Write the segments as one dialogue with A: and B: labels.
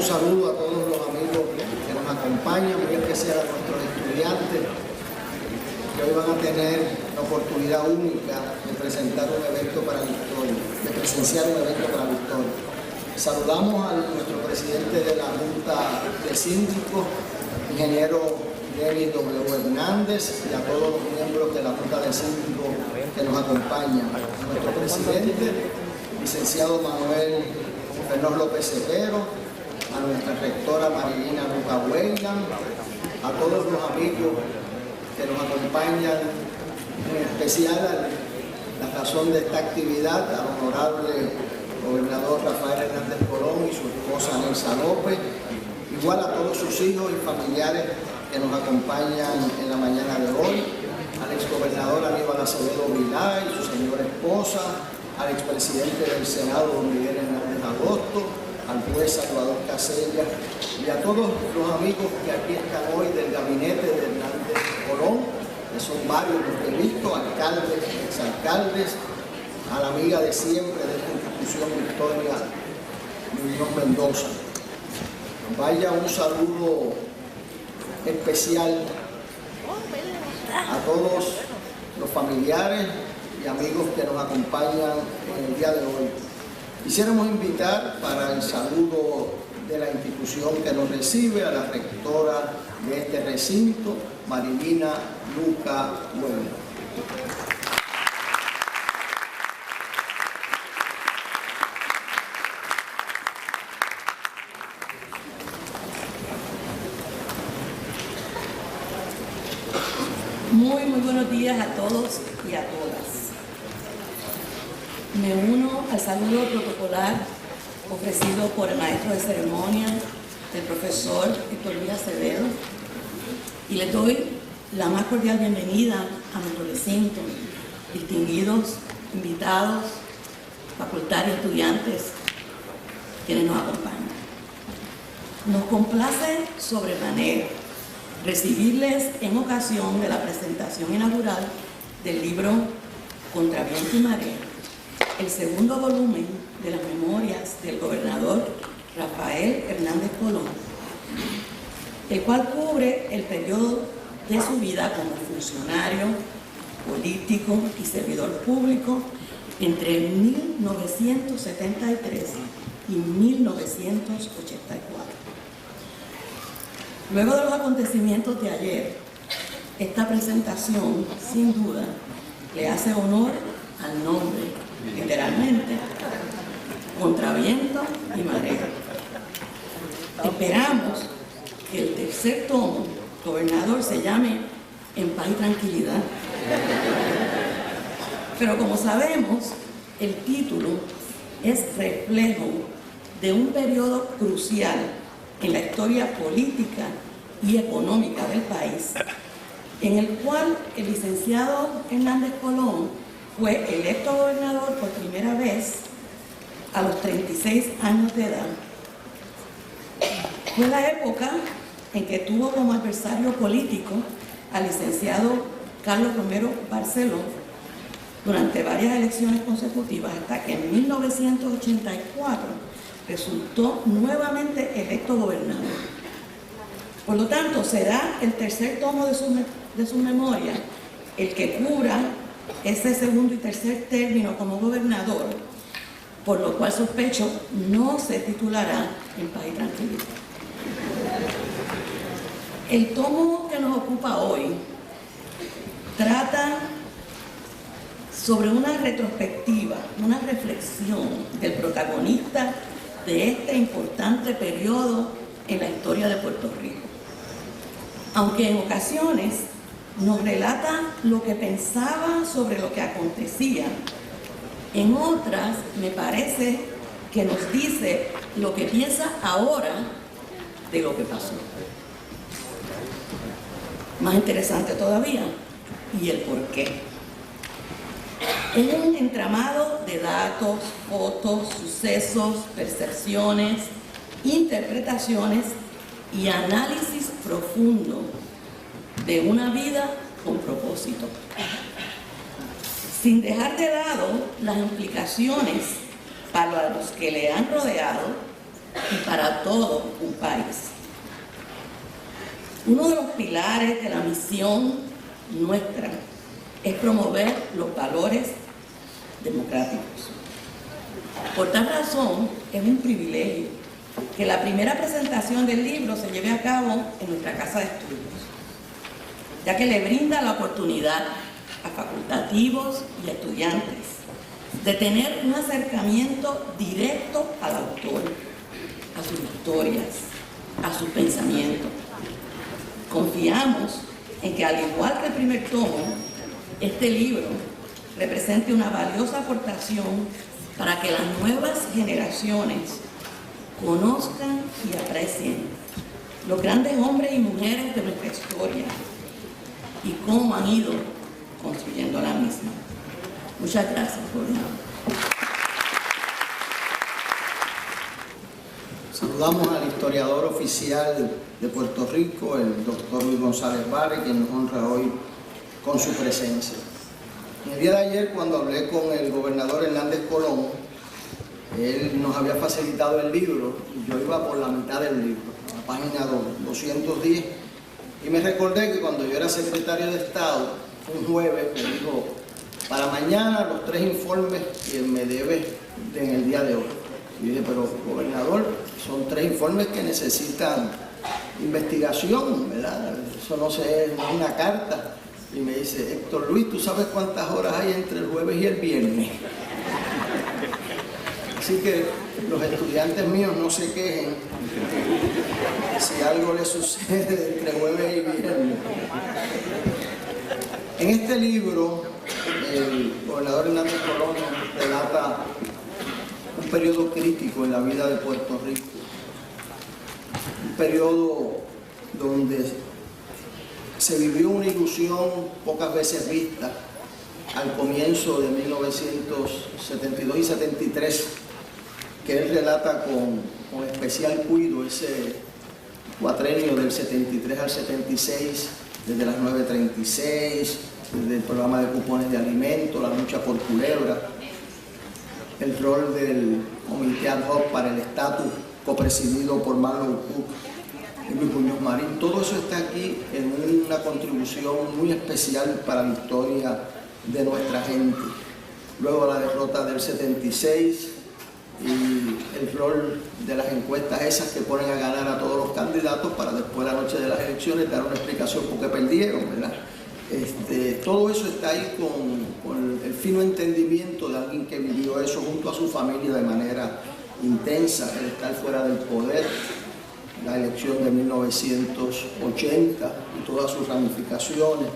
A: saludo a todos los amigos que nos acompañan, muy especial a nuestros estudiantes que hoy van a tener la oportunidad única de presentar un evento para Victoria, de presenciar un evento para Victoria. Saludamos a nuestro presidente de la Junta de Síndicos, ingeniero Denis W. Hernández, y a todos los miembros de la Junta de Síndicos que nos acompañan. A nuestro presidente, licenciado Manuel Fernández López Cepero, a nuestra rectora Marilina Luca Weyland, a todos los amigos que nos acompañan, en especial a la razón de esta actividad, al honorable gobernador Rafael Hernández Colón y su esposa Nelsa López, igual a todos sus hijos y familiares que nos acompañan en la mañana de hoy, al exgobernador Aníbal Acevedo Vilá y su señora esposa, al expresidente del Senado, don Miguel Hernández Agosto, al juez Salvador Casella y a todos los amigos que aquí están hoy del gabinete de Hernández Colón, que son varios los que he visto, alcaldes, exalcaldes, a la amiga de siempre de esta institución, Victoria Muñoz Mendoza. Vaya un saludo especial a todos los familiares y amigos que nos acompañan en el día de hoy. Quisiéramos invitar para el saludo de la institución que nos recibe a la rectora de este recinto, Marilina Luca Weyland.
B: Muy buenos días a todos y a todas. Me uno al saludo protocolar ofrecido por el maestro de ceremonia, el profesor Héctor Luis Acevedo, y les doy la más cordial bienvenida a nuestro recinto, distinguidos invitados, facultad y estudiantes quienes nos acompañan. Nos complace sobremanera recibirles en ocasión de la presentación inaugural del libro Contra Viento y Marea, el segundo volumen de las memorias del gobernador Rafael Hernández Colón, el cual cubre el periodo de su vida como funcionario, político y servidor público entre 1973 y 1984. Luego de los acontecimientos de ayer, esta presentación, sin duda, le hace honor al nombre, literalmente, Contra Viento y Marea. Esperamos que el tercer tomo, gobernador, se llame En Paz y Tranquilidad. Pero como sabemos, el título es reflejo de un periodo crucial en la historia política y económica del país, en el cual el licenciado Hernández Colón fue electo gobernador por primera vez a los 36 años de edad. Fue la época en que tuvo como adversario político al licenciado Carlos Romero Barceló durante varias elecciones consecutivas, hasta que en 1984 resultó nuevamente electo gobernador. Por lo tanto, será el tercer tomo de su memoria el que cubra ese segundo y tercer término como gobernador, por lo cual sospecho no se titulará En Paz y Tranquilidad. El tomo que nos ocupa hoy trata sobre una retrospectiva, una reflexión del protagonista de este importante periodo en la historia de Puerto Rico. Aunque en ocasiones nos relata lo que pensaba sobre lo que acontecía, en otras me parece que nos dice lo que piensa ahora de lo que pasó. Más interesante todavía, y el por qué. Es un entramado de datos, fotos, sucesos, percepciones, interpretaciones y análisis profundo de una vida con propósito, sin dejar de lado las implicaciones para los que le han rodeado y para todo un país. Uno de los pilares de la misión nuestra es promover los valores democráticos. Por tal razón, es un privilegio que la primera presentación del libro se lleve a cabo en nuestra casa de estudios, ya que le brinda la oportunidad a facultativos y a estudiantes de tener un acercamiento directo al autor, a sus historias, a sus pensamientos. Confiamos en que, al igual que el primer tomo, este libro represente una valiosa aportación para que las nuevas generaciones conozcan y aprecien los grandes hombres y mujeres de nuestra historia y cómo han ido construyendo la misma. Muchas gracias, gobernador.
A: Saludamos al historiador oficial de Puerto Rico, el doctor Luis González Vare, quien nos honra hoy con su presencia. El día de ayer, cuando hablé con el gobernador Hernández Colón, él nos había facilitado el libro y yo iba por la mitad del libro, a la página 210, y me recordé que cuando yo era secretario de Estado, un jueves, me dijo: para mañana los 3 informes que me debes en el día de hoy. Y dije: pero gobernador, son 3 informes que necesitan investigación, ¿verdad? Eso no es una carta. Y me dice: Héctor Luis, ¿tú sabes cuántas horas hay entre el jueves y el viernes? Así que los estudiantes míos no se quejen si algo les sucede entre jueves y viernes. En este libro, el gobernador Hernández Colón relata un periodo crítico en la vida de Puerto Rico, un periodo donde se vivió una ilusión pocas veces vista al comienzo de 1972 y 73, que él relata con especial cuidado, ese cuatrenio del 73 al 76, desde las 936, desde el programa de cupones de alimentos, la lucha por Culebra, el rol del Comité Ad Hoc para el Estatus, copresidido por Marlon Cook y Luis Muñoz Marín. Todo eso está aquí en una contribución muy especial para la historia de nuestra gente. Luego la derrota del 76 y el rol de las encuestas esas que ponen a ganar a todos los candidatos para después, la noche de las elecciones, dar una explicación por qué perdieron, ¿verdad? Todo eso está ahí con el fino entendimiento de alguien que vivió eso junto a su familia de manera intensa, el estar fuera del poder, la elección de 1980 y todas sus ramificaciones,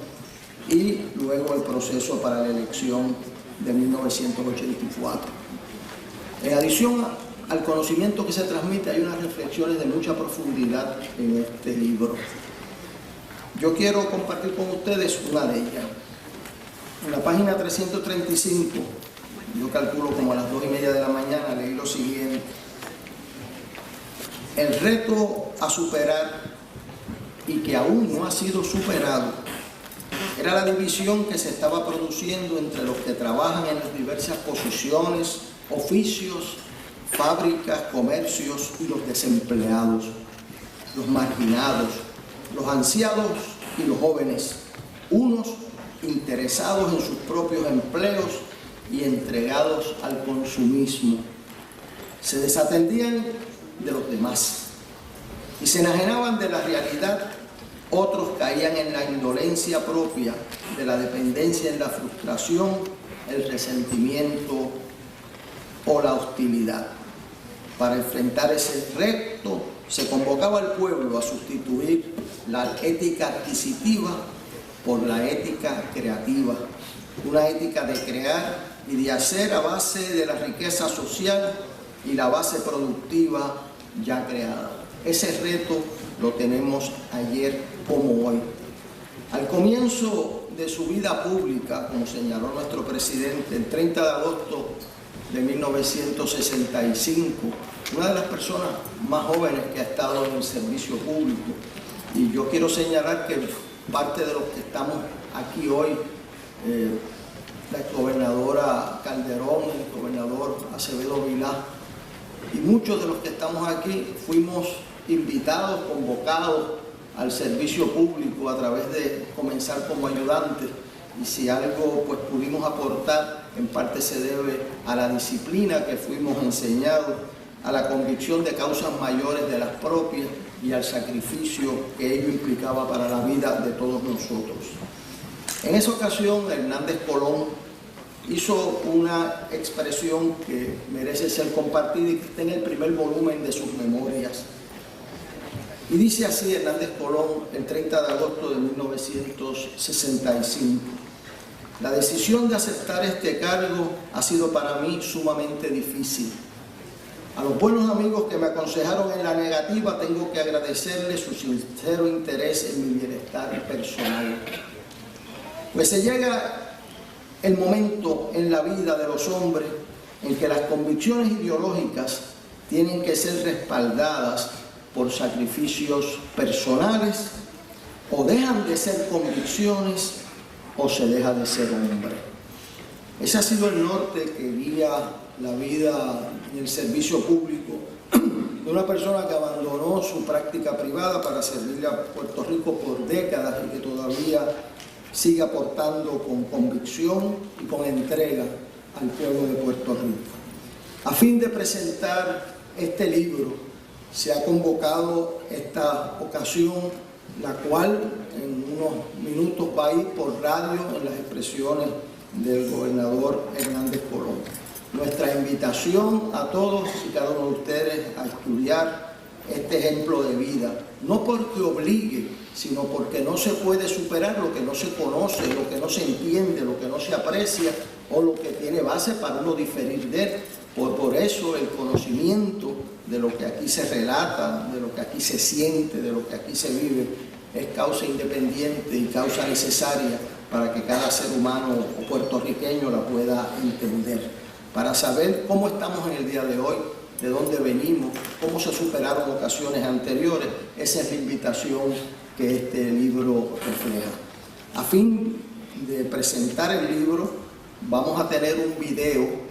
A: y luego el proceso para la elección de 1984. En adición al conocimiento que se transmite, hay unas reflexiones de mucha profundidad en este libro. Yo quiero compartir con ustedes una de ellas. En la página 335, yo calculo como a las 2:30 de la mañana, leí lo siguiente: el reto a superar y que aún no ha sido superado era la división que se estaba produciendo entre los que trabajan en las diversas posiciones, oficios, fábricas, comercios y los desempleados, los marginados, los ancianos y los jóvenes, unos interesados en sus propios empleos y entregados al consumismo. Se desatendían de los demás y se enajenaban de la realidad. Otros caían en la indolencia propia de la dependencia, en la frustración, el resentimiento o la hostilidad. Para enfrentar ese reto, se convocaba al pueblo a sustituir la ética adquisitiva por la ética creativa, una ética de crear y de hacer a base de la riqueza social y la base productiva ya creada. Ese reto lo tenemos ayer como hoy. Al comienzo de su vida pública, como señaló nuestro presidente, el 30 de agosto de 1965, una de las personas más jóvenes que ha estado en el servicio público, y yo quiero señalar que parte de los que estamos aquí hoy, la exgobernadora Calderón, el gobernador Acevedo Vilá, y muchos de los que estamos aquí fuimos invitados, convocados al servicio público a través de comenzar como ayudantes, y si algo pues pudimos aportar, en parte se debe a la disciplina que fuimos enseñados, a la convicción de causas mayores de las propias y al sacrificio que ello implicaba para la vida de todos nosotros. En esa ocasión, Hernández Colón hizo una expresión que merece ser compartida y que está en el primer volumen de sus memorias. Y dice así Hernández Colón el 30 de agosto de 1965. La decisión de aceptar este cargo ha sido para mí sumamente difícil. A los buenos amigos que me aconsejaron en la negativa tengo que agradecerles su sincero interés en mi bienestar personal. Pues se llega el momento en la vida de los hombres en que las convicciones ideológicas tienen que ser respaldadas por sacrificios personales, o dejan de ser convicciones o se deja de ser hombre. Ese ha sido el norte que guía la vida en el servicio público de una persona que abandonó su práctica privada para servirle a Puerto Rico por décadas y que todavía sigue aportando con convicción y con entrega al pueblo de Puerto Rico. A fin de presentar este libro, se ha convocado esta ocasión, la cual en unos minutos va a ir por radio en las expresiones del gobernador Hernández Colón. Nuestra invitación a todos y cada uno de ustedes a estudiar este ejemplo de vida, no porque obligue, sino porque no se puede superar lo que no se conoce, lo que no se entiende, lo que no se aprecia o lo que tiene base para uno diferir de él. Por eso el conocimiento de lo que aquí se relata, de lo que aquí se siente, de lo que aquí se vive, es causa independiente y causa necesaria para que cada ser humano o puertorriqueño la pueda entender. Para saber cómo estamos en el día de hoy, de dónde venimos, cómo se superaron ocasiones anteriores, esa es la invitación que este libro refleja. A fin de presentar el libro, vamos a tener un video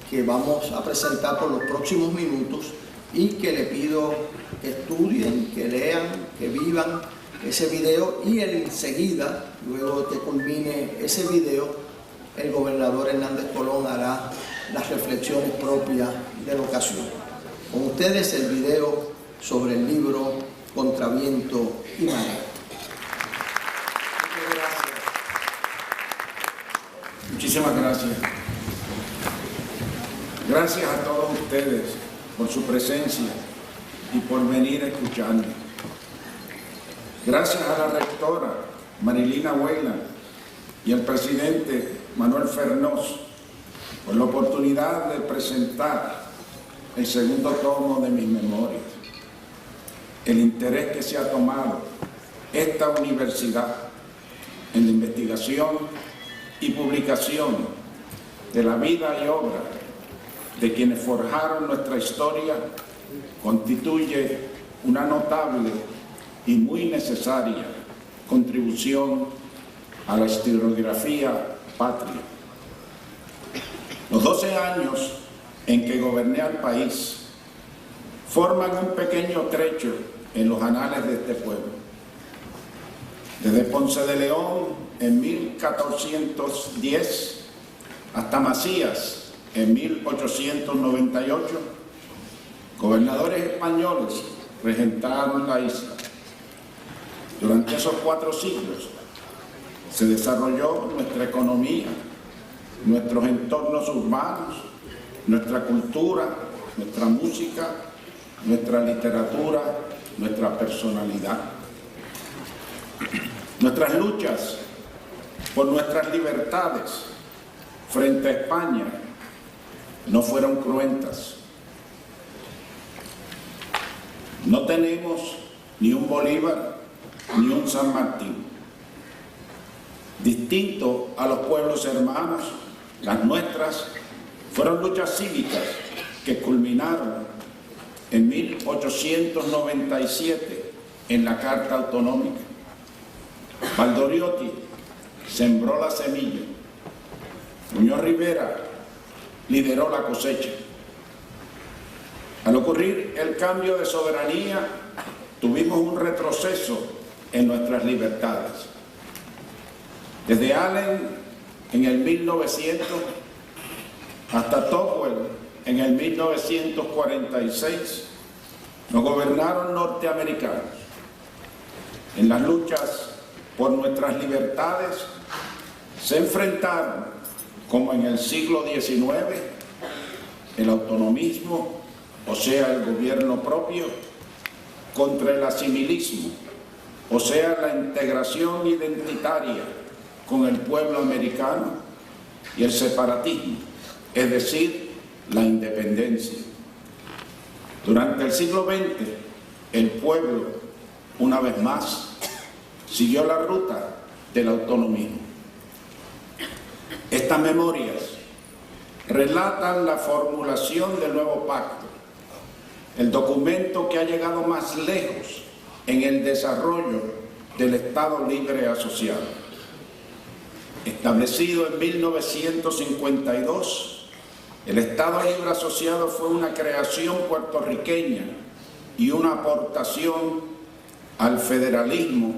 A: que vamos a presentar por los próximos minutos y que le pido que estudien, que lean, que vivan ese video, y enseguida, luego que culmine ese video, el gobernador Hernández Colón hará las reflexiones propias de la ocasión. Con ustedes el video sobre el libro Contra Viento y Marea. Muchas gracias.
C: Muchísimas gracias. Gracias a todos ustedes por su presencia y por venir a escucharme. Gracias a la rectora Marilina Weyland y al presidente Manuel Fernós por la oportunidad de presentar el segundo tomo de mis memorias. El interés que se ha tomado esta universidad en la investigación y publicación de la vida y obra de quienes forjaron nuestra historia constituye una notable y muy necesaria contribución a la historiografía patria. Los 12 años en que goberné al país forman un pequeño trecho en los anales de este pueblo. Desde Ponce de León en 1410 hasta Macías en 1898, gobernadores españoles regentaron la isla. Durante esos 4 siglos se desarrolló nuestra economía, nuestros entornos urbanos, nuestra cultura, nuestra música, nuestra literatura, nuestra personalidad. Nuestras luchas por nuestras libertades frente a España no fueron cruentas. No tenemos ni un Bolívar ni un San Martín. Distinto a los pueblos hermanos, las nuestras fueron luchas cívicas que culminaron en 1897 en la Carta Autonómica. Valdoriotti sembró la semilla. Muñoz Rivera lideró la cosecha. Al ocurrir el cambio de soberanía, tuvimos un retroceso en nuestras libertades. Desde Allen en el 1900 hasta Tocqueville en el 1946, nos gobernaron norteamericanos. En las luchas por nuestras libertades se enfrentaron, como en el siglo XIX, el autonomismo, o sea, el gobierno propio, contra el asimilismo, o sea, la integración identitaria con el pueblo americano, y el separatismo, es decir, la independencia. Durante el siglo XX, el pueblo, una vez más, siguió la ruta del autonomismo. Estas memorias relatan la formulación del nuevo pacto, el documento que ha llegado más lejos en el desarrollo del Estado Libre Asociado. Establecido en 1952, el Estado Libre Asociado fue una creación puertorriqueña y una aportación al federalismo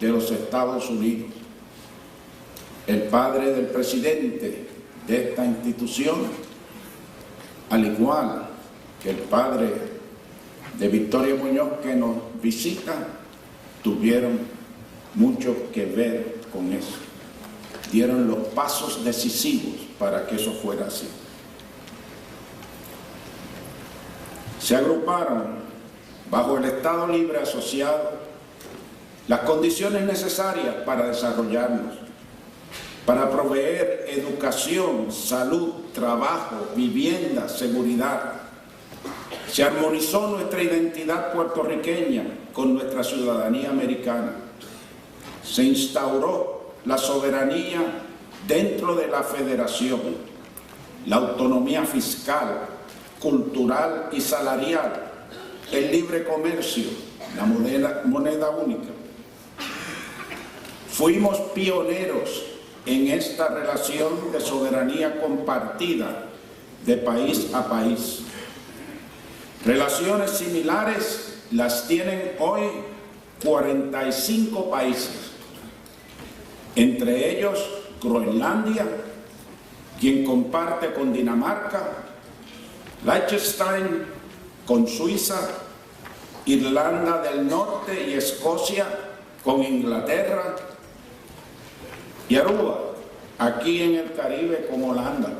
C: de los Estados Unidos. El padre del presidente de esta institución, al igual que el padre de Victoria Muñoz que nos visita, tuvieron mucho que ver con eso. Dieron los pasos decisivos para que eso fuera así. Se agruparon bajo el Estado Libre Asociado las condiciones necesarias para desarrollarnos, para proveer educación, salud, trabajo, vivienda, seguridad. Se armonizó nuestra identidad puertorriqueña con nuestra ciudadanía americana. Se instauró la soberanía dentro de la federación, la autonomía fiscal, cultural y salarial, el libre comercio, la moneda única. Fuimos pioneros en esta relación de soberanía compartida de país a país. Relaciones similares las tienen hoy 45 países, entre ellos Groenlandia, quien comparte con Dinamarca, Liechtenstein con Suiza, Irlanda del Norte y Escocia con Inglaterra, y Aruba, aquí en el Caribe, con Holanda.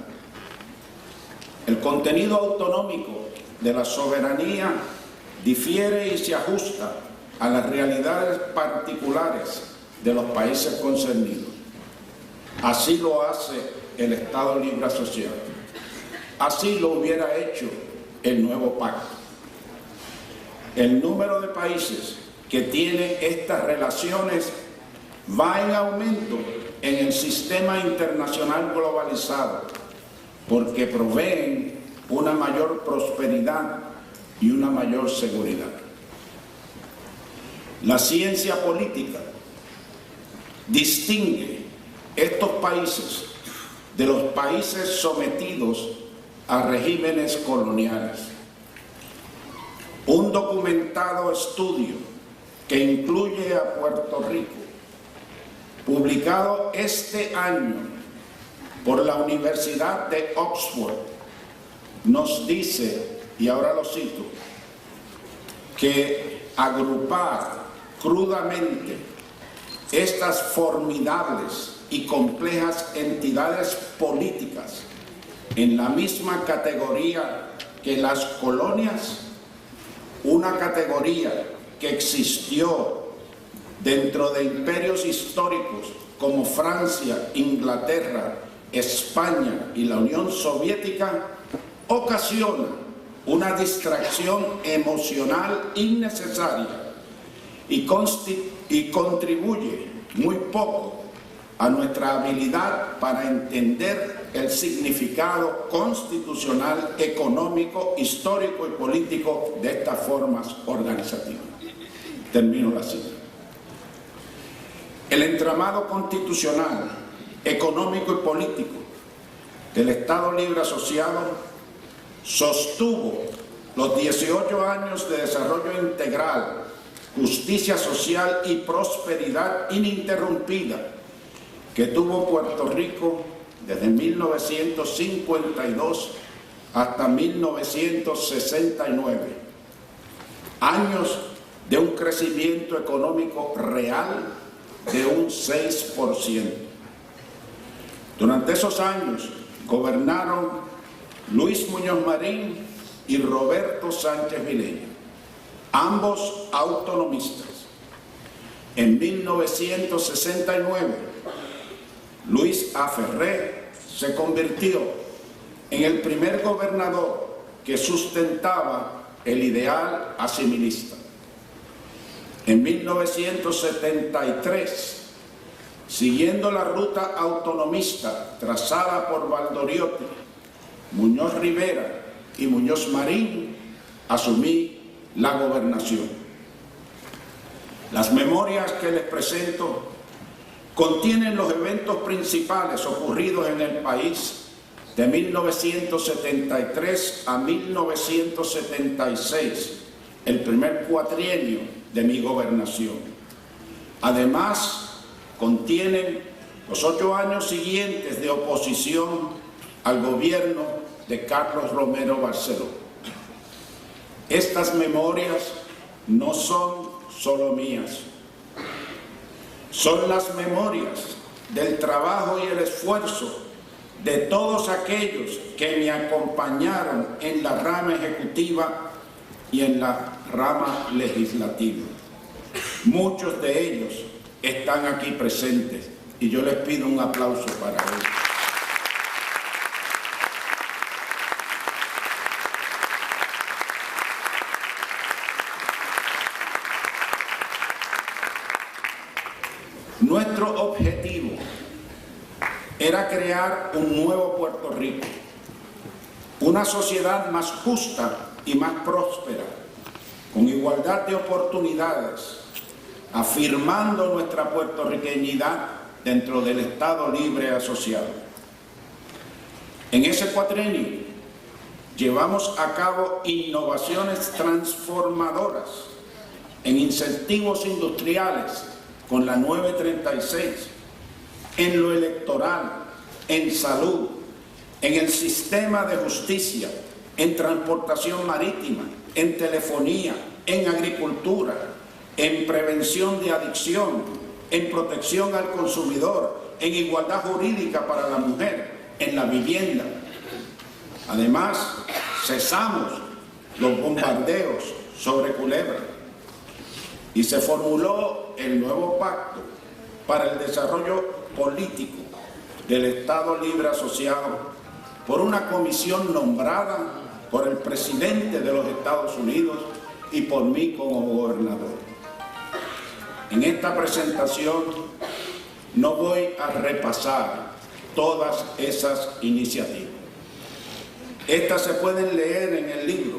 C: El contenido autonómico de la soberanía difiere y se ajusta a las realidades particulares de los países concernidos. Así lo hace el Estado Libre Asociado. Así lo hubiera hecho el nuevo pacto. El número de países que tienen estas relaciones va en aumento en el sistema internacional globalizado, porque proveen una mayor prosperidad y una mayor seguridad. La ciencia política distingue estos países de los países sometidos a regímenes coloniales. Un documentado estudio que incluye a Puerto Rico, publicado este año por la Universidad de Oxford, nos dice, y ahora lo cito, que agrupar crudamente estas formidables y complejas entidades políticas en la misma categoría que las colonias, una categoría que existió dentro de imperios históricos como Francia, Inglaterra, España y la Unión Soviética, ocasiona una distracción emocional innecesaria y contribuye muy poco a nuestra habilidad para entender el significado constitucional, económico, histórico y político de estas formas organizativas. Termino la cita. El entramado constitucional, económico y político del Estado Libre Asociado sostuvo los 18 años de desarrollo integral, justicia social y prosperidad ininterrumpida que tuvo Puerto Rico desde 1952 hasta 1969. Años de un crecimiento económico real de un 6%. Durante esos años gobernaron Luis Muñoz Marín y Roberto Sánchez Vilella, ambos autonomistas. En 1969, Luis A. Ferré se convirtió en el primer gobernador que sustentaba el ideal asimilista. En 1973, siguiendo la ruta autonomista trazada por Valdoriotti, Muñoz Rivera y Muñoz Marín, asumí la gobernación. Las memorias que les presento contienen los eventos principales ocurridos en el país de 1973 a 1976, el primer cuatrienio de mi gobernación. Además, contienen los 8 años siguientes de oposición al gobierno de Carlos Romero Barceló. Estas memorias no son solo mías, son las memorias del trabajo y el esfuerzo de todos aquellos que me acompañaron en la rama ejecutiva y en la rama legislativa. Muchos de ellos están aquí presentes y yo les pido un aplauso para ellos. Nuestro objetivo era crear un nuevo Puerto Rico, una sociedad más justa y más próspera, con igualdad de oportunidades, afirmando nuestra puertorriqueñidad dentro del Estado libre asociado. En ese cuatrenio llevamos a cabo innovaciones transformadoras en incentivos industriales con la 936, en lo electoral, en salud, en el sistema de justicia, en transportación marítima, en telefonía, en agricultura, en prevención de adicción, en protección al consumidor, en igualdad jurídica para la mujer, en la vivienda. Además, cesamos los bombardeos sobre Culebra y se formuló el nuevo pacto para el desarrollo político del Estado Libre Asociado por una comisión nombrada por el presidente de los Estados Unidos y por mí como gobernador. En esta presentación no voy a repasar todas esas iniciativas. Estas se pueden leer en el libro,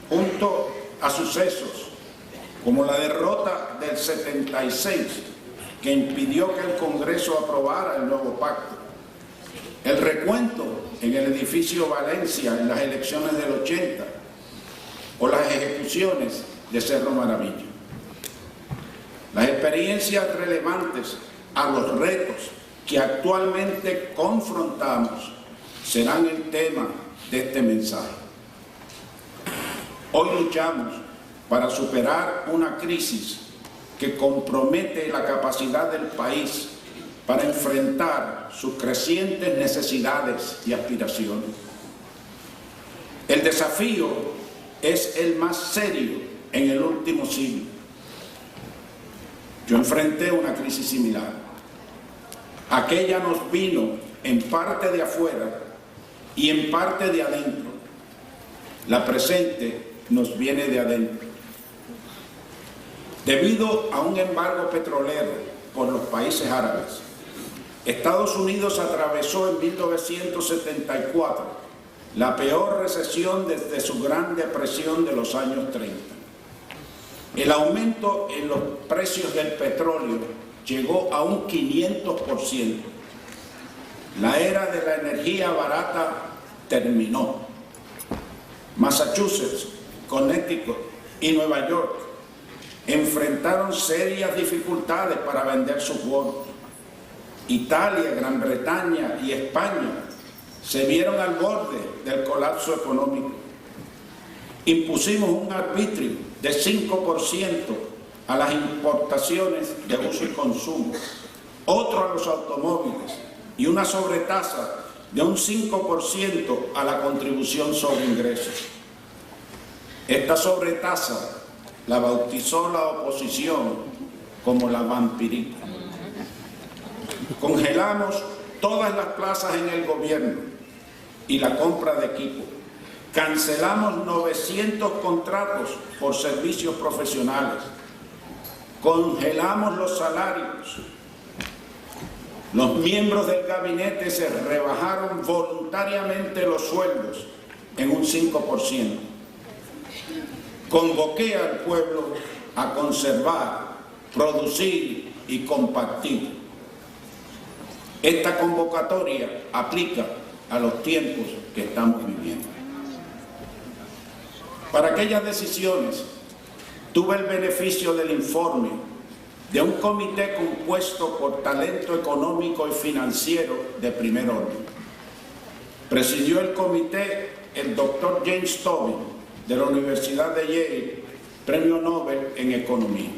C: junto a sucesos como la derrota del 76, que impidió que el Congreso aprobara el nuevo pacto, el recuento en el edificio Valencia en las elecciones del 80, o las ejecuciones de Cerro Maravilla. Las experiencias relevantes a los retos que actualmente confrontamos serán el tema de este mensaje. Hoy luchamos para superar una crisis que compromete la capacidad del país para enfrentar sus crecientes necesidades y aspiraciones. El desafío es el más serio en el último siglo. Yo enfrenté una crisis similar. Aquella nos vino en parte de afuera y en parte de adentro. La presente nos viene de adentro. Debido a un embargo petrolero por los países árabes, Estados Unidos atravesó en 1974 la peor recesión desde su Gran Depresión de los años 30. El aumento en los precios del petróleo llegó a un 500%. La era de la energía barata terminó. Massachusetts Connecticut y Nueva York enfrentaron serias dificultades para vender sus bonos. Italia, Gran Bretaña y España se vieron al borde del colapso económico. Impusimos un arbitrio de 5% a las importaciones de uso y consumo, otro a los automóviles y una sobretasa de un 5% a la contribución sobre ingresos. Esta sobretasa la bautizó la oposición como la vampirita. Congelamos todas las plazas en el gobierno y la compra de equipo. Cancelamos 900 contratos por servicios profesionales. Congelamos los salarios. Los miembros del gabinete se rebajaron voluntariamente los sueldos en un 5%. Convoqué al pueblo a conservar, producir y compartir. Esta convocatoria aplica a los tiempos que estamos viviendo. Para aquellas decisiones tuve el beneficio del informe de un comité compuesto por talento económico y financiero de primer orden. Presidió el comité el doctor James Tobin, de la Universidad de Yale, Premio Nobel en Economía.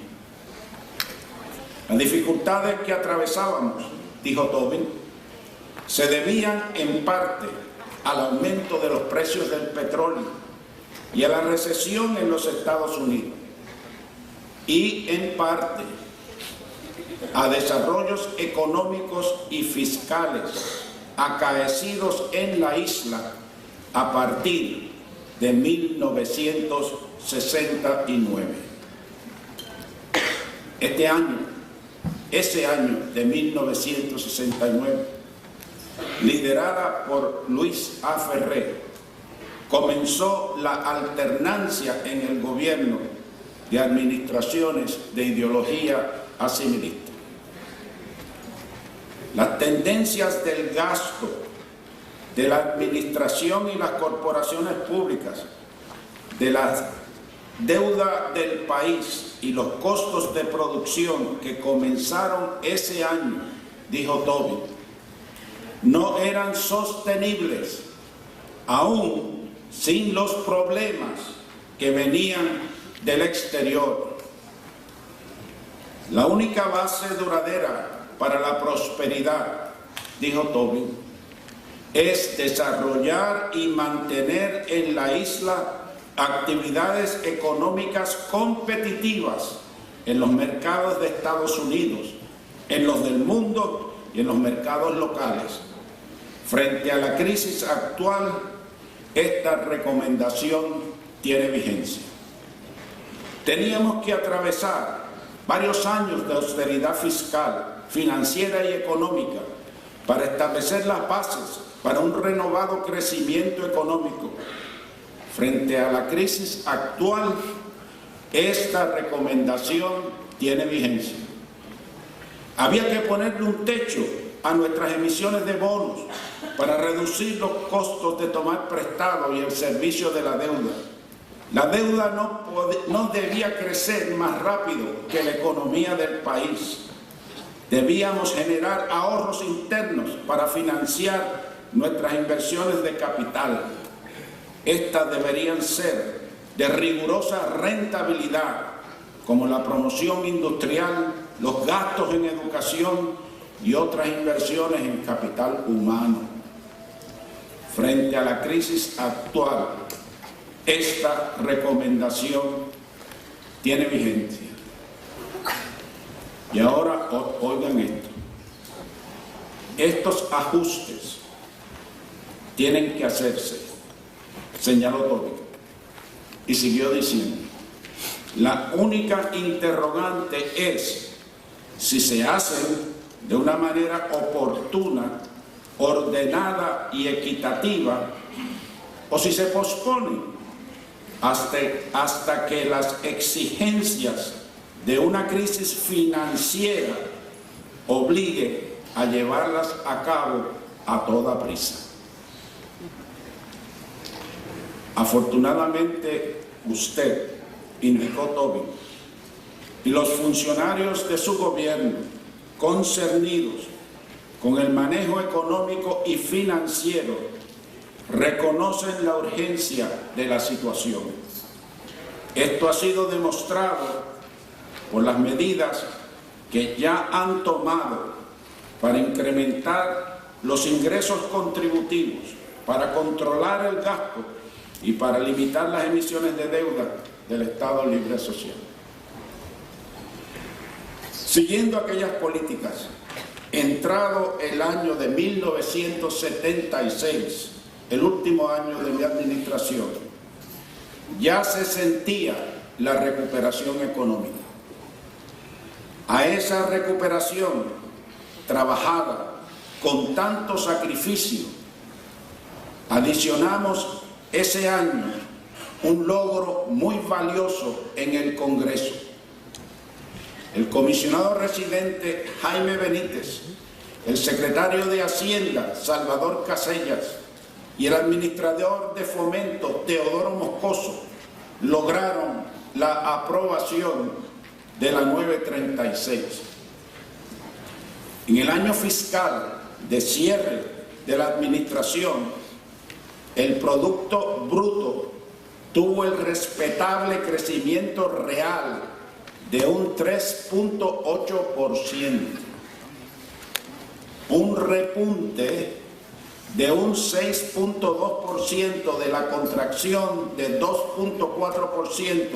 C: Las dificultades que atravesábamos, dijo Tobin, se debían en parte al aumento de los precios del petróleo y a la recesión en los Estados Unidos, y en parte a desarrollos económicos y fiscales acaecidos en la isla a partir de 1969. Ese año de 1969, liderada por Luis A. Ferré, comenzó la alternancia en el gobierno de administraciones de ideología asimilista. Las tendencias del gasto de la administración y las corporaciones públicas, de la deuda del país y los costos de producción que comenzaron ese año, dijo Tobin, no eran sostenibles, aún sin los problemas que venían del exterior. La única base duradera para la prosperidad, dijo Tobin, es desarrollar y mantener en la isla actividades económicas competitivas en los mercados de Estados Unidos, en los del mundo y en los mercados locales. Frente a la crisis actual, esta recomendación tiene vigencia. Teníamos que atravesar varios años de austeridad fiscal, financiera y económica para establecer las bases para un renovado crecimiento económico. Frente a la crisis actual, esta recomendación tiene vigencia. Había que ponerle un techo a nuestras emisiones de bonos para reducir los costos de tomar prestado y el servicio de la deuda. La deuda no debía crecer más rápido que la economía del país. Debíamos generar ahorros internos para financiar nuestras inversiones de capital. Estas deberían ser de rigurosa rentabilidad, como la promoción industrial, los gastos en educación y otras inversiones en capital humano. Frente a la crisis actual, esta recomendación tiene vigencia. Y ahora oigan esto. Estos ajustes tienen que hacerse, señaló Tobin, y siguió diciendo, la única interrogante es si se hacen de una manera oportuna, ordenada y equitativa, o si se posponen hasta que las exigencias de una crisis financiera obligue a llevarlas a cabo a toda prisa. Afortunadamente, usted, indicó Tobin, y los funcionarios de su gobierno concernidos con el manejo económico y financiero reconocen la urgencia de la situación. Esto ha sido demostrado por las medidas que ya han tomado para incrementar los ingresos contributivos, para controlar el gasto y para limitar las emisiones de deuda del Estado Libre Asociado. Siguiendo aquellas políticas, entrado el año de 1976, el último año de mi administración, ya se sentía la recuperación económica. A esa recuperación trabajada con tanto sacrificio, adicionamos ese año un logro muy valioso en el Congreso. El comisionado residente Jaime Benítez, el secretario de Hacienda Salvador Casellas y el administrador de Fomento Teodoro Moscoso lograron la aprobación de la 936. En el año fiscal de cierre de la administración, el Producto Bruto tuvo el respetable crecimiento real de un 3.8%, un repunte de un 6.2% de la contracción de 2.4%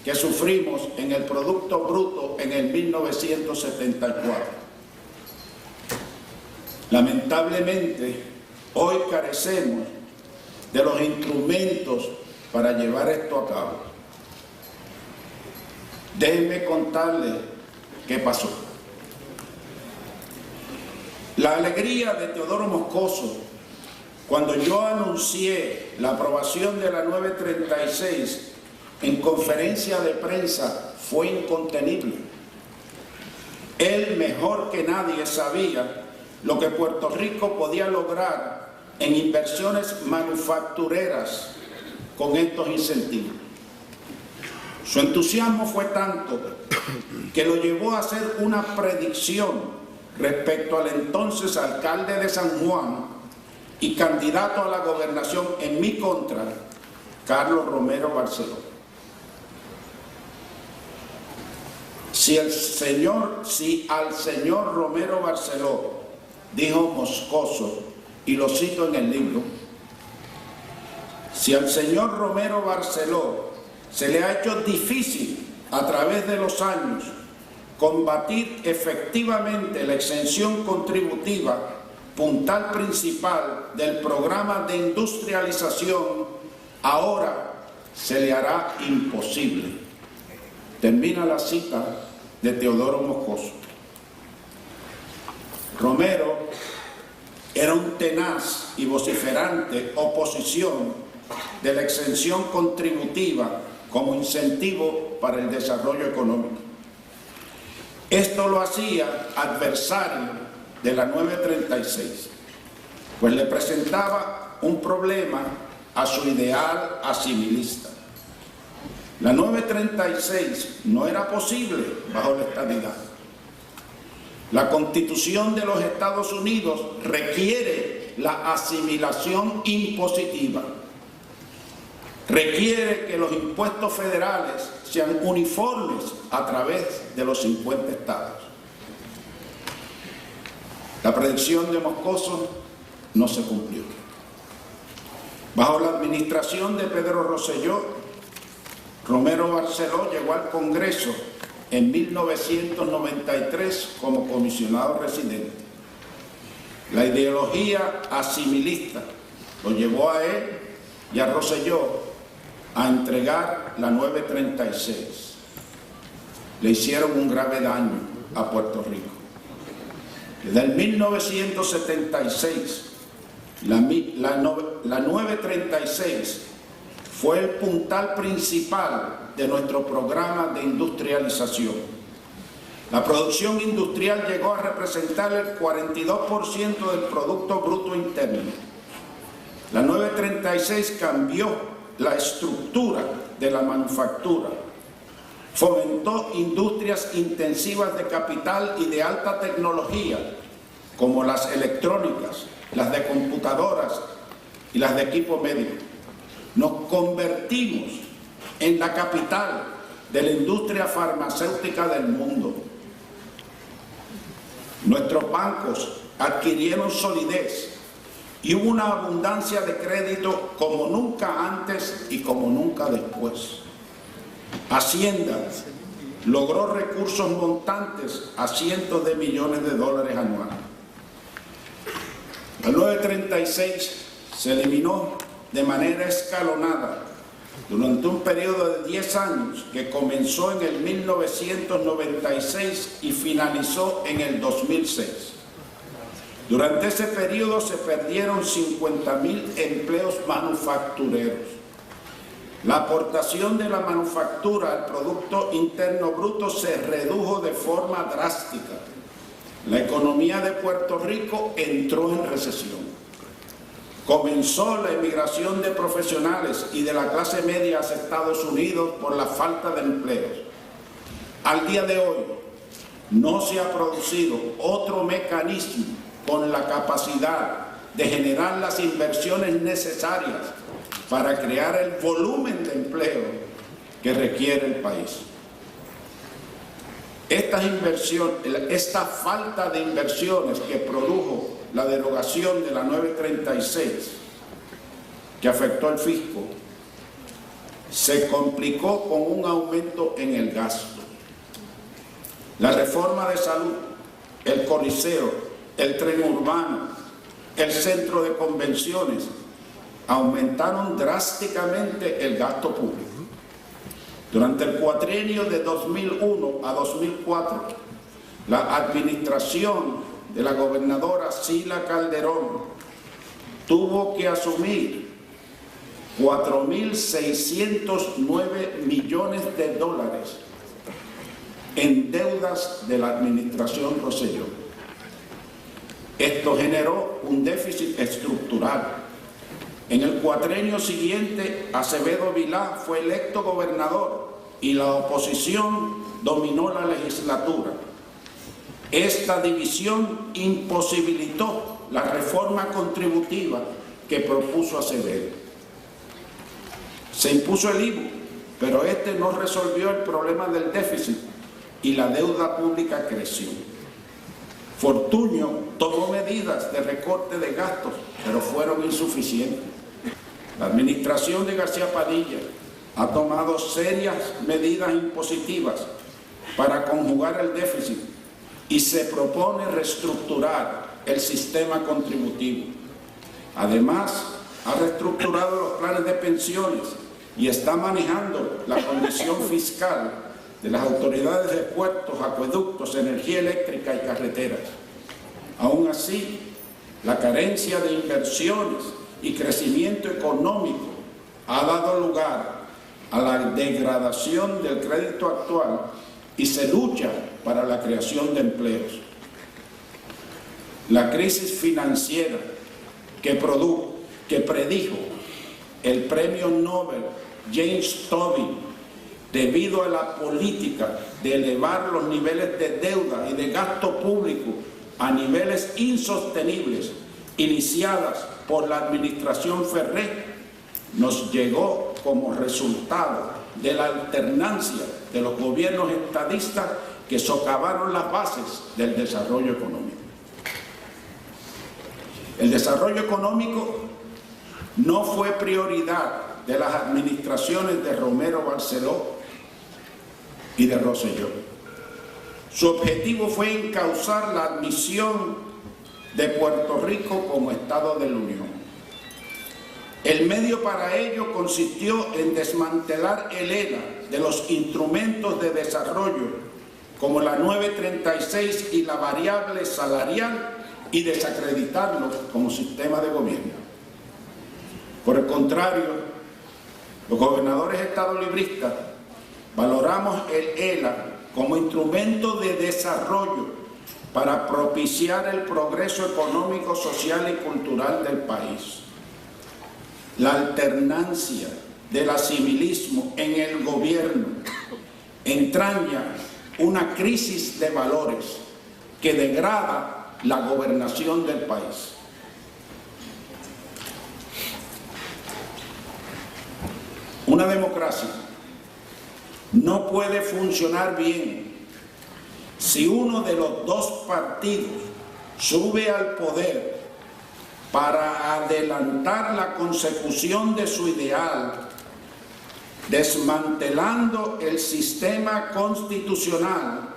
C: que sufrimos en el Producto Bruto en el 1974. Lamentablemente, hoy carecemos de los instrumentos para llevar esto a cabo. Déjenme contarles qué pasó. La alegría de Teodoro Moscoso cuando yo anuncié la aprobación de la 936 en conferencia de prensa fue incontenible. Él mejor que nadie sabía lo que Puerto Rico podía lograr en inversiones manufactureras con estos incentivos. Su entusiasmo fue tanto que lo llevó a hacer una predicción respecto al entonces alcalde de San Juan y candidato a la gobernación en mi contra, Carlos Romero Barceló. Si al señor Romero Barceló, dijo Moscoso, y lo cito en el libro, si al señor Romero Barceló se le ha hecho difícil a través de los años combatir efectivamente la exención contributiva, puntal principal del programa de industrialización, ahora se le hará imposible. Termina la cita de Teodoro Moscoso. Romero era un tenaz y vociferante oposición de la exención contributiva como incentivo para el desarrollo económico. Esto lo hacía adversario de la 936, pues le presentaba un problema a su ideal asimilista. La 936 no era posible bajo la estadidad. La Constitución de los Estados Unidos requiere la asimilación impositiva. Requiere que los impuestos federales sean uniformes a través de los 50 estados. La predicción de Moscoso no se cumplió. Bajo la administración de Pedro Rosselló, Romero Barceló llegó al Congreso en 1993 como comisionado residente. La ideología asimilista lo llevó a él y a Rosselló a entregar la 936. Le hicieron un grave daño a Puerto Rico. Desde el 1976, la 936 fue el puntal principal de nuestro programa de industrialización. La producción industrial llegó a representar el 42% del Producto Bruto Interno. La 936 cambió la estructura de la manufactura, fomentó industrias intensivas de capital y de alta tecnología, como las electrónicas, las de computadoras y las de equipo médico. Nos convertimos en la capital de la industria farmacéutica del mundo. Nuestros bancos adquirieron solidez y hubo una abundancia de crédito como nunca antes y como nunca después. Hacienda logró recursos montantes a cientos de millones de dólares anuales. El 936 se eliminó de manera escalonada durante un periodo de 10 años que comenzó en el 1996 y finalizó en el 2006. Durante ese periodo se perdieron 50.000 empleos manufactureros. La aportación de la manufactura al Producto Interno Bruto se redujo de forma drástica. La economía de Puerto Rico entró en recesión. Comenzó la emigración de profesionales y de la clase media a Estados Unidos por la falta de empleos. Al día de hoy, no se ha producido otro mecanismo con la capacidad de generar las inversiones necesarias para crear el volumen de empleo que requiere el país. Esta falta de inversiones que produjo la derogación de la 936, que afectó al fisco, se complicó con un aumento en el gasto. La reforma de salud, el Coliseo, el tren urbano, el centro de convenciones, aumentaron drásticamente el gasto público. Durante el cuatrienio de 2001 a 2004, la administración de la gobernadora Sila Calderón tuvo que asumir 4.609 millones de dólares en deudas de la administración Rosselló. Esto generó un déficit estructural. En el cuatrienio siguiente, Acevedo Vilá fue electo gobernador y la oposición dominó la legislatura. Esta división imposibilitó la reforma contributiva que propuso Acevedo. Se impuso el IVU, pero este no resolvió el problema del déficit y la deuda pública creció. Fortuño tomó medidas de recorte de gastos, pero fueron insuficientes. La administración de García Padilla ha tomado serias medidas impositivas para conjugar el déficit y se propone reestructurar el sistema contributivo. Además, ha reestructurado los planes de pensiones y está manejando la condición fiscal de las autoridades de puertos, acueductos, energía eléctrica y carreteras. Aún así, la carencia de inversiones y crecimiento económico ha dado lugar a la degradación del crédito actual y se lucha para la creación de empleos. La crisis financiera que predijo el premio Nobel James Tobin debido a la política de elevar los niveles de deuda y de gasto público a niveles insostenibles iniciadas por la administración Ferré, nos llegó como resultado de la alternancia de los gobiernos estadistas que socavaron las bases del desarrollo económico. El desarrollo económico no fue prioridad de las administraciones de Romero Barceló y de Rosselló. Su objetivo fue encauzar la admisión de Puerto Rico como Estado de la Unión. El medio para ello consistió en desmantelar el ELA de los instrumentos de desarrollo como la 936 y la variable salarial y desacreditarlos como sistema de gobierno. Por el contrario, los gobernadores estadolibristas valoramos el ELA como instrumento de desarrollo para propiciar el progreso económico, social y cultural del país. La alternancia del asimilismo en el gobierno entraña una crisis de valores que degrada la gobernación del país. Una democracia no puede funcionar bien si uno de los dos partidos sube al poder para adelantar la consecución de su ideal, desmantelando el sistema constitucional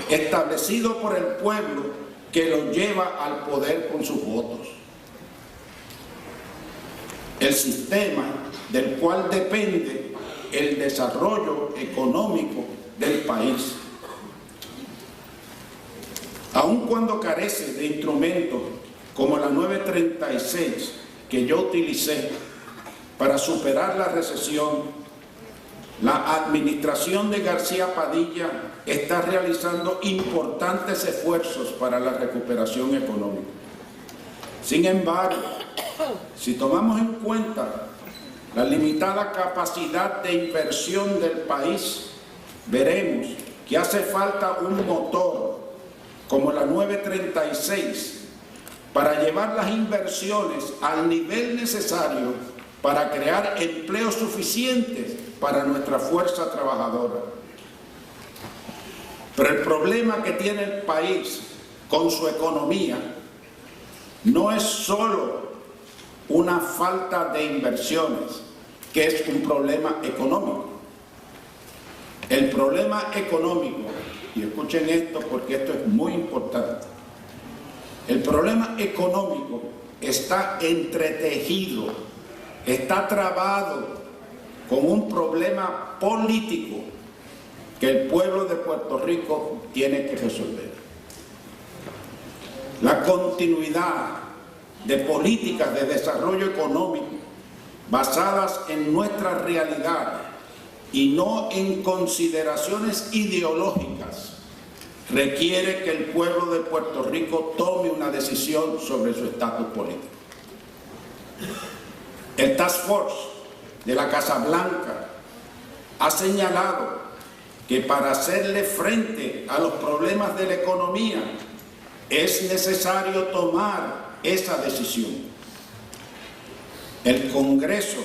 C: establecido por el pueblo que lo lleva al poder con sus votos. El sistema del cual depende el desarrollo económico del país. Aun cuando carece de instrumentos como la 936 que yo utilicé para superar la recesión, la administración de García Padilla está realizando importantes esfuerzos para la recuperación económica. Sin embargo, si tomamos en cuenta la limitada capacidad de inversión del país, veremos que hace falta un motor como la 936 para llevar las inversiones al nivel necesario para crear empleos suficientes para nuestra fuerza trabajadora. Pero el problema que tiene el país con su economía no es solo una falta de inversiones, que es un problema económico. El problema económico, y escuchen esto porque esto es muy importante, el problema económico está entretejido, está trabado con un problema político que el pueblo de Puerto Rico tiene que resolver. La continuidad de políticas de desarrollo económico basadas en nuestra realidad y no en consideraciones ideológicas requiere que el pueblo de Puerto Rico tome una decisión sobre su estatus político. El Task Force de la Casa Blanca ha señalado que para hacerle frente a los problemas de la economía es necesario tomar esa decisión. El Congreso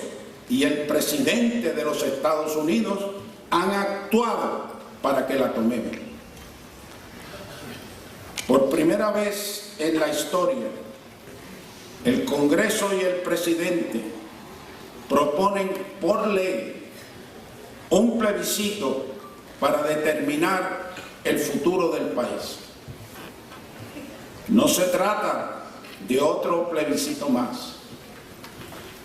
C: y el presidente de los Estados Unidos han actuado para que la tomemos. Por primera vez en la historia, el Congreso y el presidente proponen por ley un plebiscito para determinar el futuro del país. No se trata de otro plebiscito más.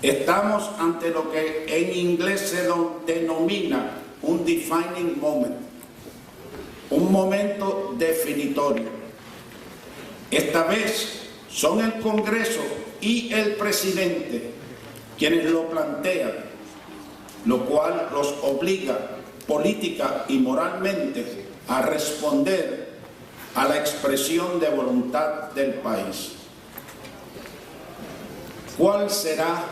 C: Estamos ante lo que en inglés se denomina un defining moment, un momento definitorio. Esta vez son el Congreso y el presidente quienes lo plantean, lo cual los obliga política y moralmente a responder a la expresión de voluntad del país. ¿Cuál será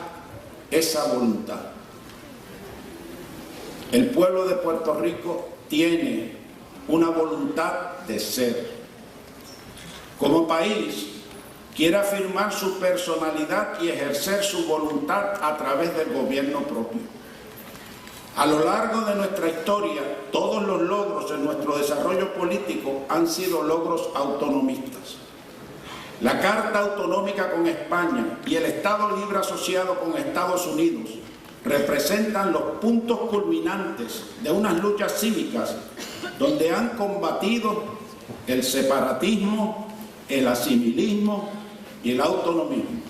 C: esa voluntad? El pueblo de Puerto Rico tiene una voluntad de ser. Como país, quiere afirmar su personalidad y ejercer su voluntad a través del gobierno propio. A lo largo de nuestra historia, todos los logros en nuestro desarrollo político han sido logros autonomistas. La Carta Autonómica con España y el Estado Libre Asociado con Estados Unidos representan los puntos culminantes de unas luchas cívicas donde han combatido el separatismo, el asimilismo y el autonomismo.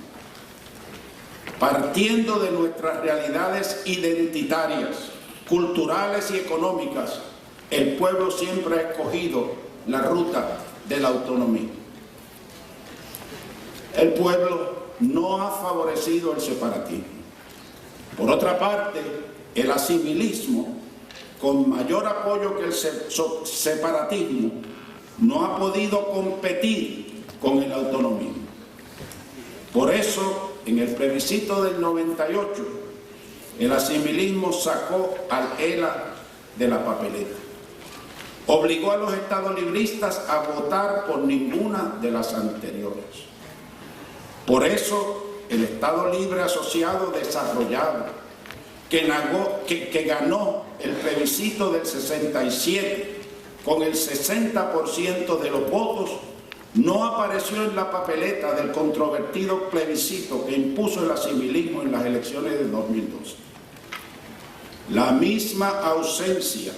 C: Partiendo de nuestras realidades identitarias, culturales y económicas, el pueblo siempre ha escogido la ruta del autonomismo. El pueblo no ha favorecido el separatismo. Por otra parte, el asimilismo, con mayor apoyo que el separatismo, no ha podido competir con el autonomismo. Por eso, en el plebiscito del 98, el asimilismo sacó al ELA de la papeleta. Obligó a los estadolibristas a votar por ninguna de las anteriores. Por eso, el Estado Libre Asociado desarrollado, que ganó el plebiscito del 67 con el 60% de los votos, no apareció en la papeleta del controvertido plebiscito que impuso el asimilismo en las elecciones de 2012. La misma ausencia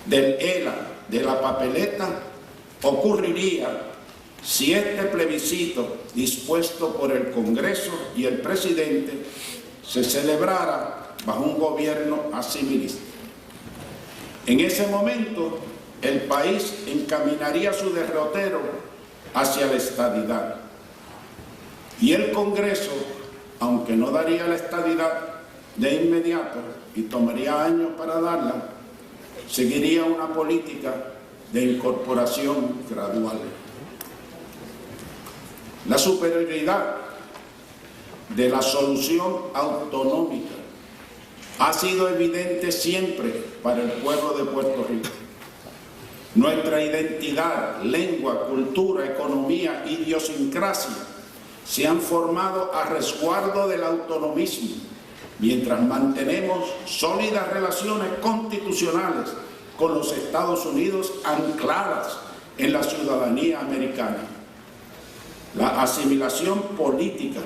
C: del ELA de la papeleta ocurriría si este plebiscito dispuesto por el Congreso y el presidente se celebrara bajo un gobierno asimilista. En ese momento, el país encaminaría su derrotero hacia la estadidad. Y el Congreso, aunque no daría la estadidad de inmediato y tomaría años para darla, seguiría una política de incorporación gradual. La superioridad de la solución autonómica ha sido evidente siempre para el pueblo de Puerto Rico. Nuestra identidad, lengua, cultura, economía, idiosincrasia se han formado a resguardo del autonomismo, mientras mantenemos sólidas relaciones constitucionales con los Estados Unidos ancladas en la ciudadanía americana. La asimilación política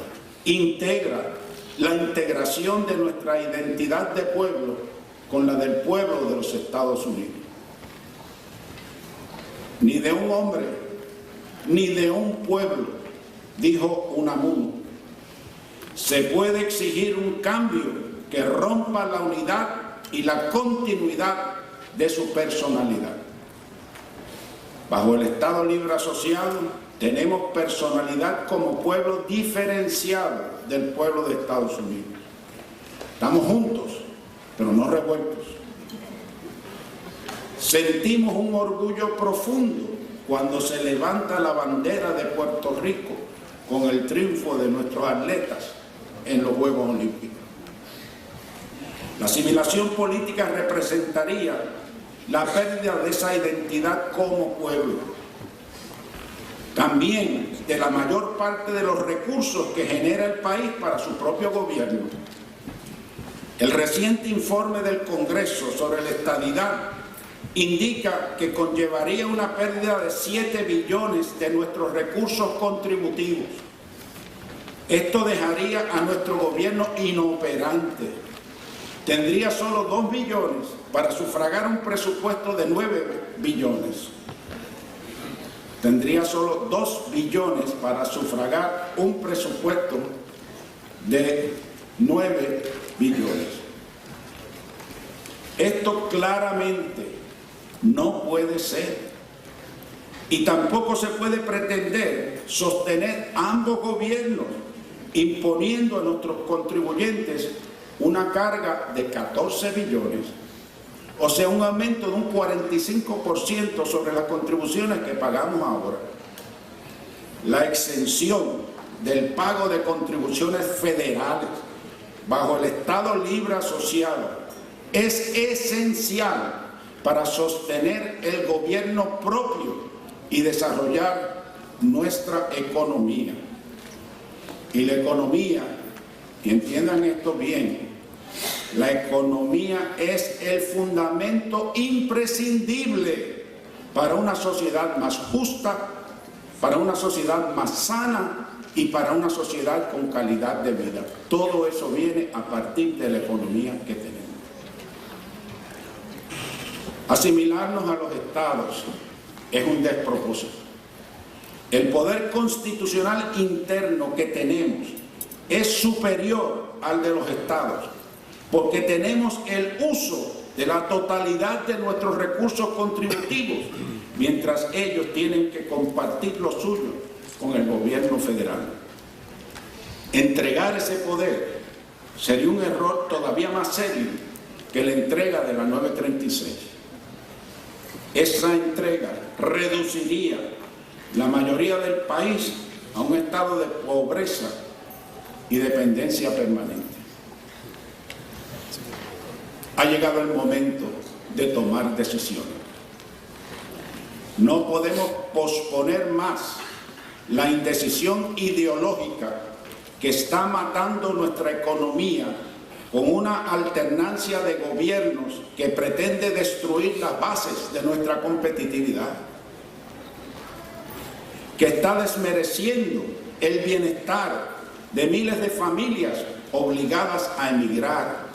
C: integra la integración de nuestra identidad de pueblo con la del pueblo de los Estados Unidos. Ni de un hombre, ni de un pueblo, dijo Unamuno, se puede exigir un cambio que rompa la unidad y la continuidad de su personalidad. Bajo el Estado Libre Asociado tenemos personalidad como pueblo diferenciado del pueblo de Estados Unidos. Estamos juntos, pero no revueltos. Sentimos un orgullo profundo cuando se levanta la bandera de Puerto Rico con el triunfo de nuestros atletas en los Juegos Olímpicos. La asimilación política representaría la pérdida de esa identidad como pueblo. También de la mayor parte de los recursos que genera el país para su propio gobierno. El reciente informe del Congreso sobre la estadidad indica que conllevaría una pérdida de 7 billones de nuestros recursos contributivos. Esto dejaría a nuestro gobierno inoperante. Tendría solo 2 billones para sufragar un presupuesto de 9 billones. Tendría solo 2 billones para sufragar un presupuesto de 9 billones. Esto claramente no puede ser. Y tampoco se puede pretender sostener ambos gobiernos imponiendo a nuestros contribuyentes una carga de 14 billones. O sea, un aumento de un 45% sobre las contribuciones que pagamos ahora. La exención del pago de contribuciones federales bajo el Estado Libre Asociado es esencial para sostener el gobierno propio y desarrollar nuestra economía. Y la economía, y entiendan esto bien, la economía es el fundamento imprescindible para una sociedad más justa, para una sociedad más sana y para una sociedad con calidad de vida. Todo eso viene a partir de la economía que tenemos. Asimilarnos a los estados es un despropósito. El poder constitucional interno que tenemos es superior al de los estados, porque tenemos el uso de la totalidad de nuestros recursos contributivos, mientras ellos tienen que compartir lo suyo con el gobierno federal. Entregar ese poder sería un error todavía más serio que la entrega de la 936. Esa entrega reduciría la mayoría del país a un estado de pobreza y dependencia permanente. Ha llegado el momento de tomar decisiones. No podemos posponer más la indecisión ideológica que está matando nuestra economía con una alternancia de gobiernos que pretende destruir las bases de nuestra competitividad, que está desmereciendo el bienestar de miles de familias obligadas a emigrar,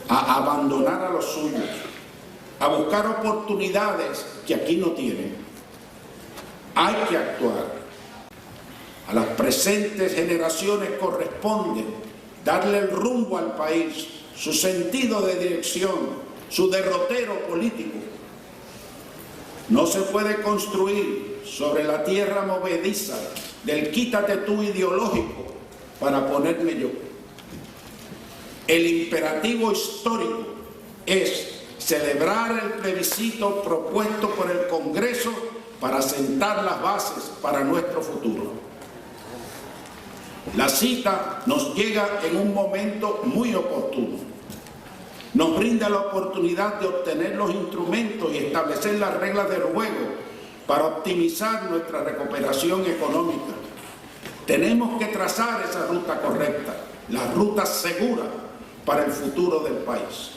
C: a abandonar a los suyos, a buscar oportunidades que aquí no tienen. Hay que actuar. A las presentes generaciones corresponde darle el rumbo al país, su sentido de dirección, su derrotero político. No se puede construir sobre la tierra movediza del quítate tú ideológico para ponerme yo. El imperativo histórico es celebrar el plebiscito propuesto por el Congreso para sentar las bases para nuestro futuro. La cita nos llega en un momento muy oportuno. Nos brinda la oportunidad de obtener los instrumentos y establecer las reglas del juego para optimizar nuestra recuperación económica. Tenemos que trazar esa ruta correcta, la ruta segura para el futuro del país.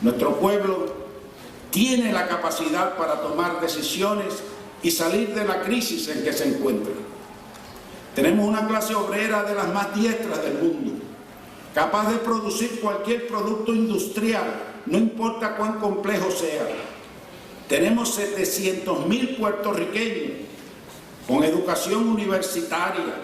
C: Nuestro pueblo tiene la capacidad para tomar decisiones y salir de la crisis en que se encuentra. Tenemos una clase obrera de las más diestras del mundo, capaz de producir cualquier producto industrial, no importa cuán complejo sea. Tenemos 700.000 puertorriqueños con educación universitaria,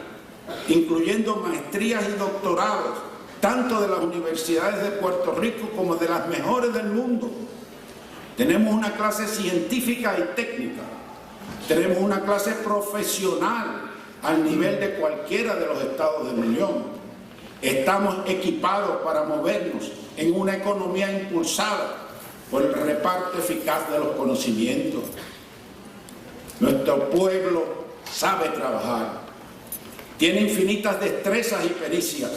C: incluyendo maestrías y doctorados, tanto de las universidades de Puerto Rico como de las mejores del mundo. Tenemos una clase científica y técnica. Tenemos una clase profesional al nivel de cualquiera de los estados de la Unión. Estamos equipados para movernos en una economía impulsada por el reparto eficaz de los conocimientos. Nuestro pueblo sabe trabajar, tiene infinitas destrezas y pericias,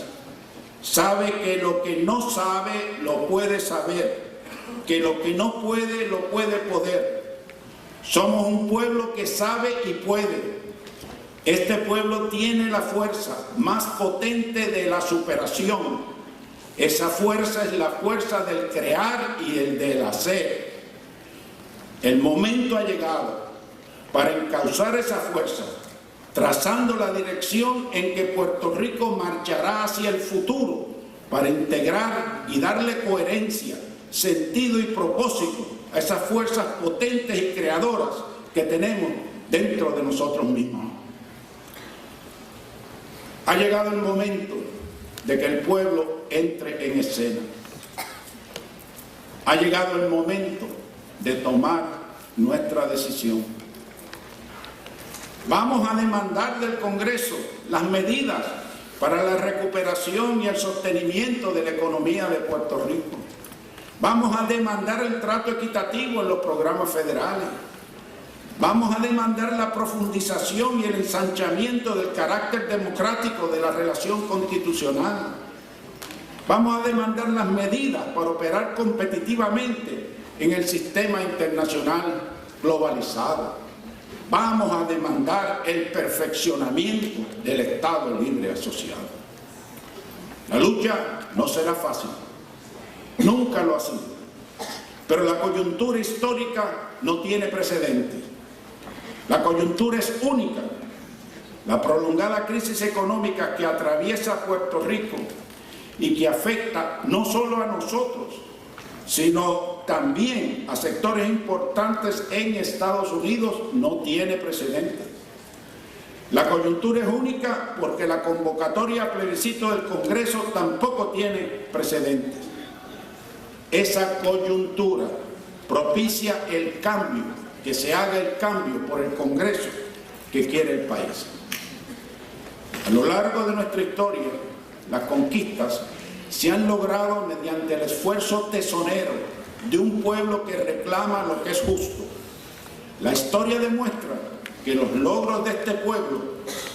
C: sabe que lo que no sabe lo puede saber, que lo que no puede lo puede poder. Somos un pueblo que sabe y puede. Este pueblo tiene la fuerza más potente de la superación. Esa fuerza es la fuerza del crear y el del hacer. El momento ha llegado para encauzar esa fuerza, trazando la dirección en que Puerto Rico marchará hacia el futuro, para integrar y darle coherencia, sentido y propósito a esas fuerzas potentes y creadoras que tenemos dentro de nosotros mismos. Ha llegado el momento de que el pueblo entre en escena. Ha llegado el momento de tomar nuestra decisión. Vamos a demandar del Congreso las medidas para la recuperación y el sostenimiento de la economía de Puerto Rico. Vamos a demandar el trato equitativo en los programas federales. Vamos a demandar la profundización y el ensanchamiento del carácter democrático de la relación constitucional. Vamos a demandar las medidas para operar competitivamente en el sistema internacional globalizado. Vamos a demandar el perfeccionamiento del Estado libre asociado. La lucha no será fácil, nunca lo ha sido, pero la coyuntura histórica no tiene precedentes. La coyuntura es única. La prolongada crisis económica que atraviesa Puerto Rico y que afecta no solo a nosotros, sino también a sectores importantes en Estados Unidos, no tiene precedentes. La coyuntura es única porque la convocatoria a plebiscito del Congreso tampoco tiene precedentes. Esa coyuntura propicia el cambio, que se haga el cambio por el Congreso que quiere el país. A lo largo de nuestra historia, las conquistas se han logrado mediante el esfuerzo tesonero de un pueblo que reclama lo que es justo. La historia demuestra que los logros de este pueblo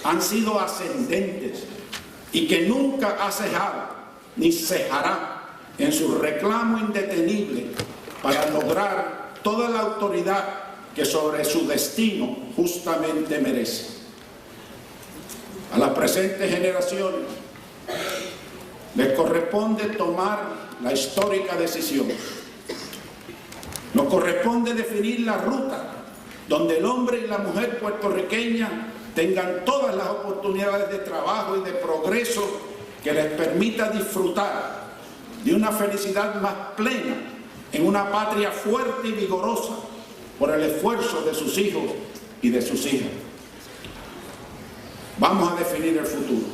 C: han sido ascendentes y que nunca ha cesado ni cejará en su reclamo indetenible para lograr toda la autoridad que sobre su destino justamente merece. A las presentes generaciones les corresponde tomar la histórica decisión. Nos corresponde definir la ruta donde el hombre y la mujer puertorriqueña tengan todas las oportunidades de trabajo y de progreso que les permita disfrutar de una felicidad más plena en una patria fuerte y vigorosa por el esfuerzo de sus hijos y de sus hijas. Vamos a definir el futuro.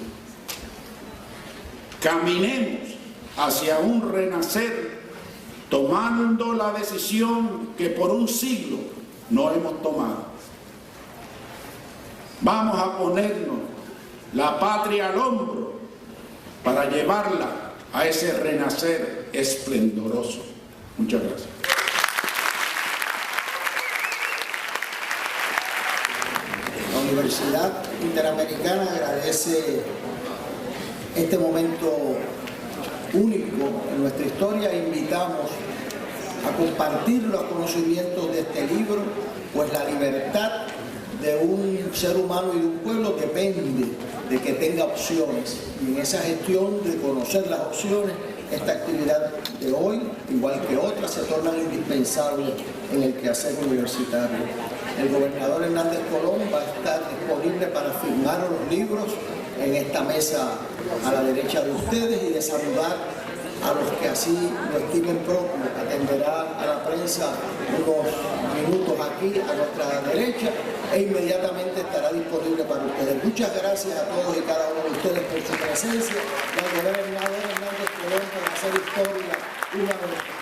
C: Caminemos hacia un renacer tomando la decisión que por un siglo no hemos tomado. Vamos a ponernos la patria al hombro para llevarla a ese renacer esplendoroso. Muchas gracias.
A: La Universidad Interamericana agradece este momento único en nuestra historia e invitamos a compartir los conocimientos de este libro, pues la libertad de un ser humano y de un pueblo depende de que tenga opciones, y en esa gestión de conocer las opciones, esta actividad de hoy, igual que otras, se tornan indispensables en el quehacer universitario. El gobernador Hernández Colón va a estar disponible para firmar los libros en esta mesa a la derecha de ustedes y de saludar a los que así lo estimen propio. Atenderá a la prensa unos minutos aquí a nuestra derecha e inmediatamente estará disponible para ustedes. Muchas gracias a todos y cada uno de ustedes por su presencia. La gobernadora Hernández Colón para hacer historia una vez.